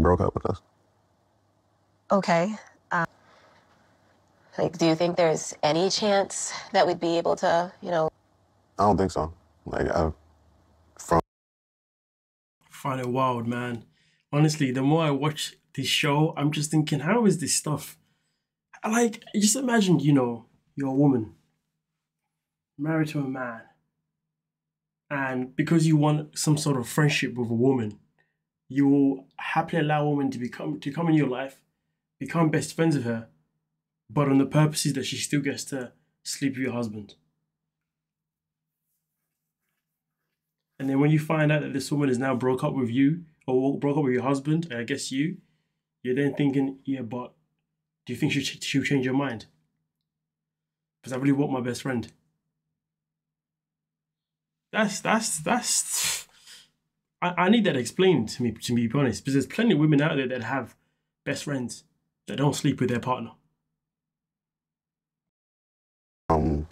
broke up with us. Okay. Like, do you think there's any chance that we'd be able to, you know? I don't think so. Like, Find it wild, man. Honestly, the more I watch this show, I'm just thinking, how is this stuff? Like, just imagine, you know, you're a woman, married to a man, and because you want some sort of friendship with a woman, you will happily allow a woman to come in your life, become best friends with her, but on the purposes that she still gets to sleep with your husband. And then when you find out that this woman is now broke up with you, or broke up with your husband, and I guess you're then thinking, yeah, but do you think she'll change your mind? Because I really want my best friend. I need that explained to me, to be honest, because there's plenty of women out there that have best friends that don't sleep with their partner.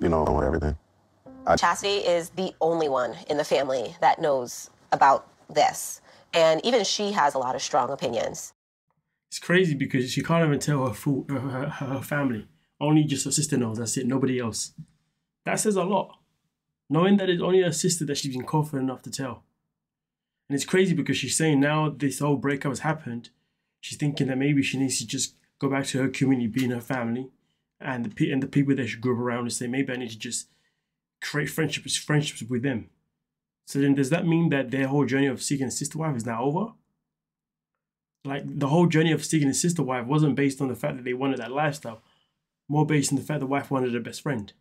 you know, everything. Chastity is the only one in the family that knows about this. And even she has a lot of strong opinions. It's crazy because she can't even tell her family. Only just her sister knows. That's it. Nobody else. That says a lot. Knowing that it's only her sister that she's been confident enough to tell. And it's crazy because she's saying now this whole breakup has happened. She's thinking that maybe she needs to just go back to her community, be in her family, and the people that she grew up around, and say maybe I need to just create friendships with them. So then does that mean that their whole journey of seeking a sister wife is now over? Like, the whole journey of seeking a sister wife wasn't based on the fact that they wanted that lifestyle, more based on the fact the wife wanted her best friend.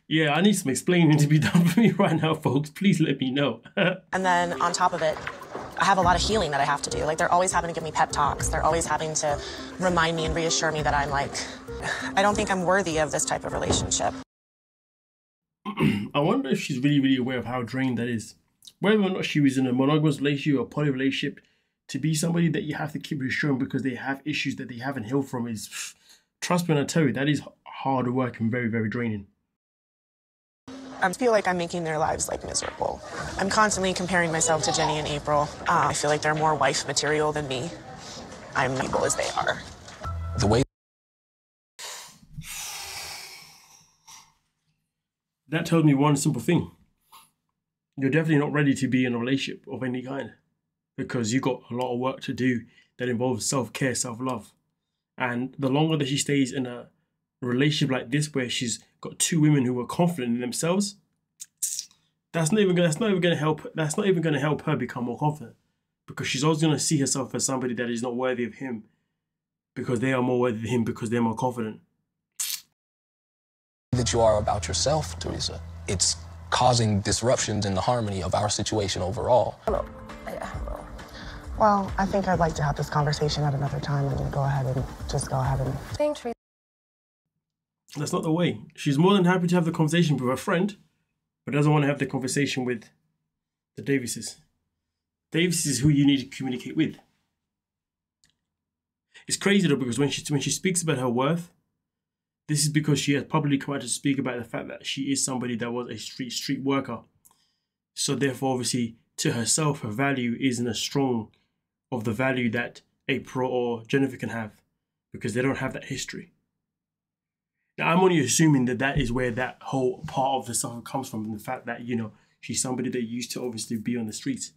Yeah, I need some explaining to be done for me right now, folks. Please let me know. And then on top of it, I have a lot of healing that I have to do. Like, they're always having to give me pep talks. They're always having to remind me and reassure me that I'm like, I don't think I'm worthy of this type of relationship. I wonder if she's really, really aware of how drained that is. Whether or not she was in a monogamous relationship or a poly relationship, to be somebody that you have to keep reassuring because they have issues that they haven't healed from is, trust me when I tell you, that is hard work and very, very draining. I feel like I'm making their lives like miserable. I'm constantly comparing myself to Jenny and April. I feel like they're more wife material than me. I'm evil as they are. The way that tells me one simple thing. You're definitely not ready to be in a relationship of any kind because you got a lot of work to do that involves self-care, self-love. And the longer that she stays in a relationship like this where she's got two women who are confident in themselves, that's not even gonna help her become more confident, because she's always gonna see herself as somebody that is not worthy of him because they are more worthy of him because they're more confident. that you are about yourself, Teresa, it's causing disruptions in the harmony of our situation overall. I don't know. Well, I think I'd like to have this conversation at another time and go ahead and Thanks, Teresa. That's not the way. She's more than happy to have the conversation with her friend, but doesn't want to have the conversation with the Davises. Davis is who you need to communicate with. It's crazy though, because when she speaks about her worth, this is because she has probably come out to speak about the fact that she is somebody that was a street worker. So therefore, obviously, to herself, her value isn't as strong of the value that April or Jennifer can have, because they don't have that history. Now, I'm only assuming that that is where that whole part of the stuff comes from, the fact that, you know, she's somebody that used to obviously be on the streets.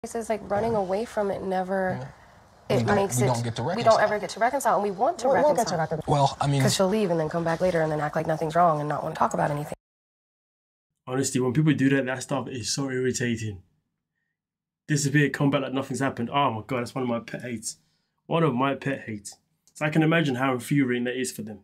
It's like running away from it never... We don't ever get to reconcile, and we want to reconcile. We'll get to reconcile. Well, I mean... Because she'll leave and then come back later and then act like nothing's wrong and not want to talk about anything. Honestly, when people do that, that stuff is so irritating. Disappear, come back like nothing's happened. Oh my God, that's one of my pet hates. One of my pet hates. So I can imagine how infuriating that is for them.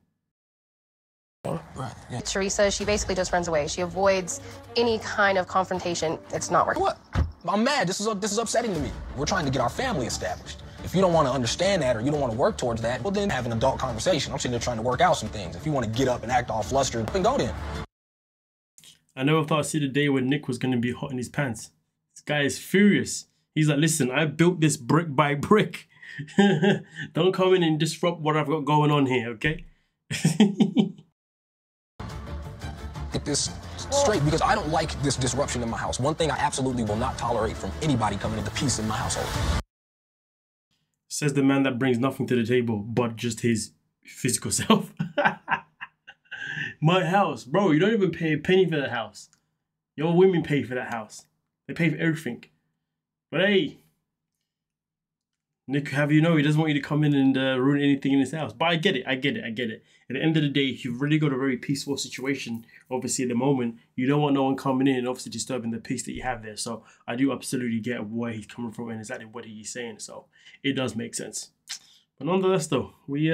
Right, yeah. Teresa, she basically just runs away. She avoids any kind of confrontation. It's not working. What? I'm mad. This is upsetting to me. We're trying to get our family established. If you don't want to understand that or you don't want to work towards that, well, then have an adult conversation. I'm sitting there trying to work out some things. If you want to get up and act all flustered, then go then. I never thought I'd see the day when Nick was going to be hot in his pants. This guy is furious. He's like, listen, I built this brick by brick. Don't come in and disrupt what I've got going on here, okay? Get this straight because I don't like this disruption in my house. One thing I absolutely will not tolerate from anybody coming into peace in my household. Says the man that brings nothing to the table but just his physical self. My house. Bro, you don't even pay a penny for that house. Your women pay for that house. They pay for everything. But hey, Nick, have you know he doesn't want you to come in and ruin anything in his house. But I get it. At the end of the day, if you've really got a very peaceful situation, obviously at the moment, you don't want no one coming in and obviously disturbing the peace that you have there. So I do absolutely get where he's coming from and exactly what he's saying. So it does make sense. But nonetheless, though, we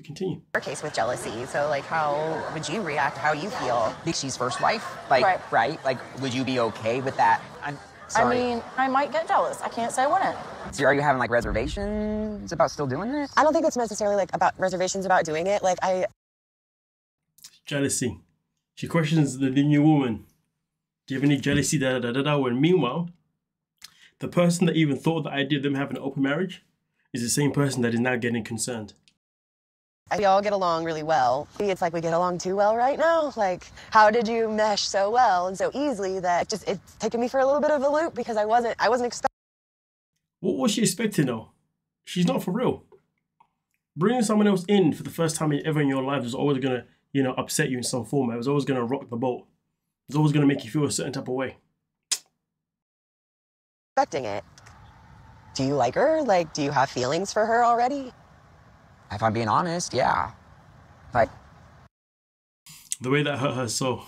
continue. Her case with jealousy. So, like, how would you react? How you feel? She's first wife, like, right? Like, would you be okay with that? I'm sorry. I mean, I might get jealous. I can't say I wouldn't. So are you having, like, reservations about still doing this? I don't think it's necessarily like about reservations about doing it. Like Jealousy. She questions the new woman. Do you have any jealousy? When meanwhile, the person that even thought the idea of them having an open marriage is the same person that is now getting concerned. we all get along really well. It's like we get along too well right now. Like, how did you mesh so well and so easily that it's taken me for a little bit of a loop because I wasn't expecting. What was she expecting though? She's not for real. Bringing someone else in for the first time ever in your life is always gonna, upset you in some form. It was always gonna rock the boat. It's always gonna make you feel a certain type of way. Expecting it. Do you like her? Like, do you have feelings for her already? If I'm being honest, yeah. Like, the way that hurt her so.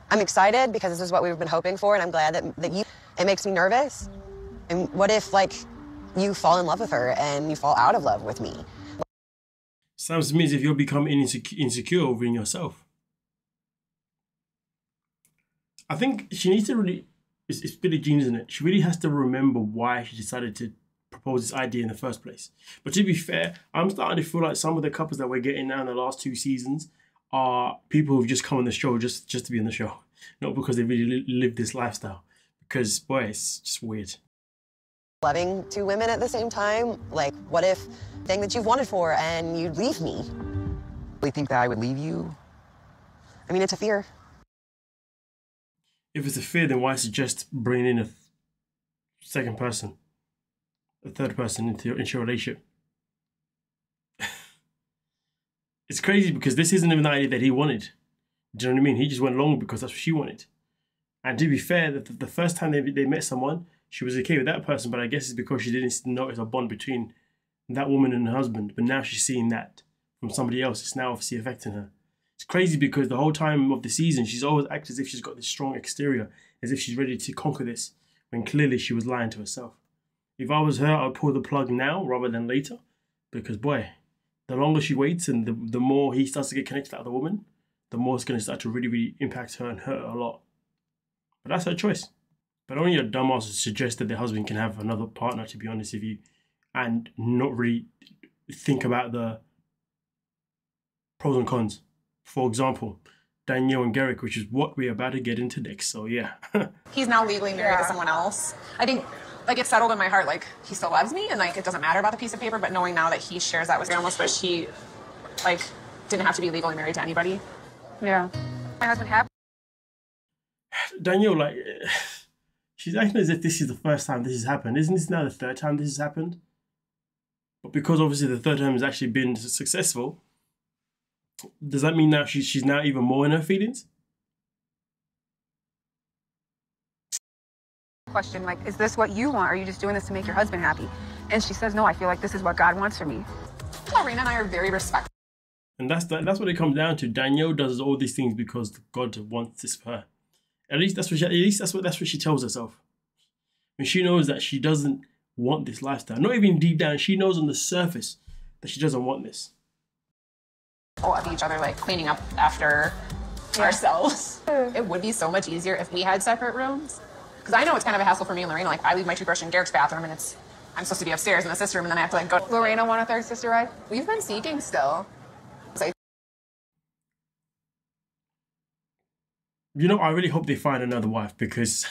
I'm excited because this is what we've been hoping for, and I'm glad that you. It makes me nervous. And what if, like, you fall in love with her and you fall out of love with me? Sounds to me as if you're becoming insecure over in yourself. I think she needs to really. It's Billie Jean, isn't it? She really has to remember why she decided to propose this idea in the first place. But to be fair, I'm starting to feel like some of the couples that we're getting now in the last 2 seasons are people who've just come on the show just to be on the show, not because they really live this lifestyle. Because boy, it's just weird. Loving 2 women at the same time, like, what if thing that you've wanted for and you'd leave me? you think that I would leave you? I mean, it's a fear. If it's a fear, then why suggest bringing in a second person, a third person into your relationship? It's crazy because this isn't even the idea that he wanted. Do you know what I mean? He just went along because that's what she wanted. And to be fair, the first time they met someone, she was okay with that person, but I guess it's because she didn't notice a bond between that woman and her husband. But now she's seeing that from somebody else. It's now obviously affecting her. It's crazy because the whole time of the season, she's always acted as if she's got this strong exterior, as if she's ready to conquer this, when clearly she was lying to herself. If I was her, I'd pull the plug now rather than later, because boy, the longer she waits and the more he starts to get connected to the other woman, the more it's going to start to really, really impact her and hurt her a lot. But that's her choice. But only a dumbass would suggest that the husband can have another partner, to be honest with you, and not really think about the pros and cons. For example, Dannielle and Garrick, which is what we're about to get into next. So yeah. He's now legally married to someone else. I think, like, it's settled in my heart, like, he still loves me, and, like, it doesn't matter about the piece of paper, but knowing now that he shares that with me, I almost wish he, like, didn't have to be legally married to anybody. Yeah. My husband had. Dannielle, like, she's acting as if this is the first time this has happened. Isn't this now the 3rd time this has happened? But because obviously the 3rd time has actually been successful, does that mean now she's now even more in her feelings? Question, like, is this what you want? Or are you just doing this to make your husband happy? And she says, no, I feel like this is what God wants for me. Irina and I are very respectful. And that's what it comes down to. Dannielle does all these things because God wants this for her. At least that's what she tells herself. And she knows that she doesn't want this lifestyle. Not even deep down, she knows on the surface that she doesn't want this. Of each other, like, cleaning up after ourselves. It would be so much easier if we had separate rooms. Because I know it's kind of a hassle for me and Lorena. Like, I leave my toothbrush in Garrick's bathroom, and I'm supposed to be upstairs in the sister room, and then I have to, like, go. Lorena want a third sister, right? We've been seeking still. So I really hope they find another wife, because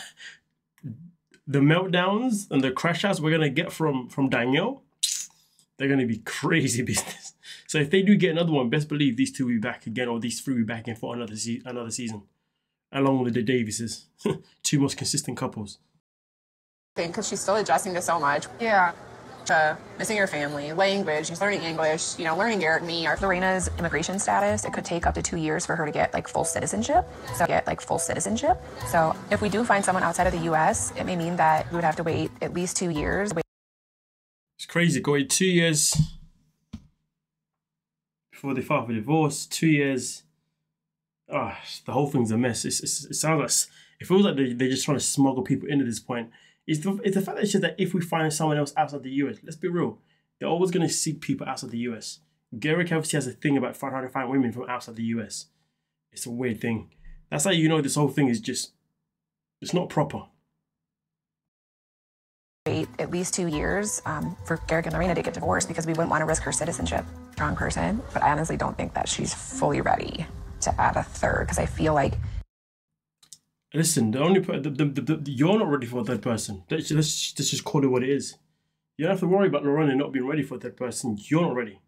the meltdowns and the crash outs we're gonna get from Dannielle, they're going to be crazy business. So if they do get another one, best believe these two will be back again, or these three will be back in for another season, along with the Davises, two most consistent couples. Because she's still adjusting to so much. Yeah. Missing her family, language, she's learning English, you know, learning Garrett and me. Lorena's immigration status, it could take up to 2 years for her to get like full citizenship. So if we do find someone outside of the US, it may mean that we would have to wait at least 2 years. It's crazy. Go wait 2 years before they file for divorce. 2 years. Oh, the whole thing's a mess. It sounds like, it feels like they're just trying to smuggle people into this point. It's the fact that it's just that if we find someone else outside the US, let's be real, they're always going to seek people outside the US. Garrick obviously has a thing about trying to find women from outside the US. It's a weird thing. That's how you know this whole thing is just, it's not proper. Wait at least 2 years for Garrick and Lorena to get divorced because we wouldn't want to risk her citizenship. Strong person, but I honestly don't think that she's fully ready to add a third because I feel like. Listen, you're not ready for a third person. Let's just call it what it is. You don't have to worry about Lorena not being ready for a third person. You're not ready.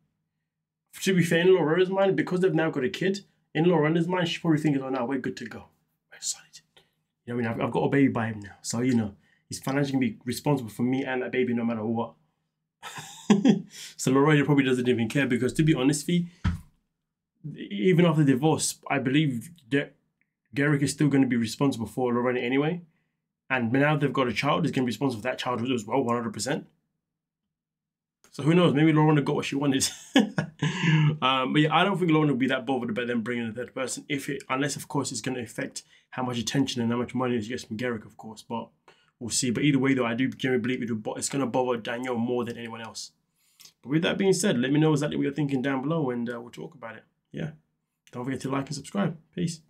To be fair, in Lorena's mind, because they've now got a kid, in Lorena's mind, she's probably thinking, oh, now we're good to go. We're solid. You know what I mean? I've got a baby by him now. So, you know, he's financially going to be responsible for me and that baby no matter what. So Lorena probably doesn't even care because, to be honest, even after divorce, I believe that Garrick is still going to be responsible for Lorena anyway. And now they've got a child, he's going to be responsible for that child as well, 100%. So who knows? Maybe Lorena got what she wanted. But yeah, I don't think Lorena will be that bothered about them bringing a third person, unless, of course, it's going to affect how much attention and how much money she gets from Garrick, of course. But we'll see. But either way, though, I do generally believe it's going to bother Dannielle more than anyone else. But with that being said, let me know exactly what you're thinking down below, and we'll talk about it. Yeah. Don't forget to like and subscribe. Peace.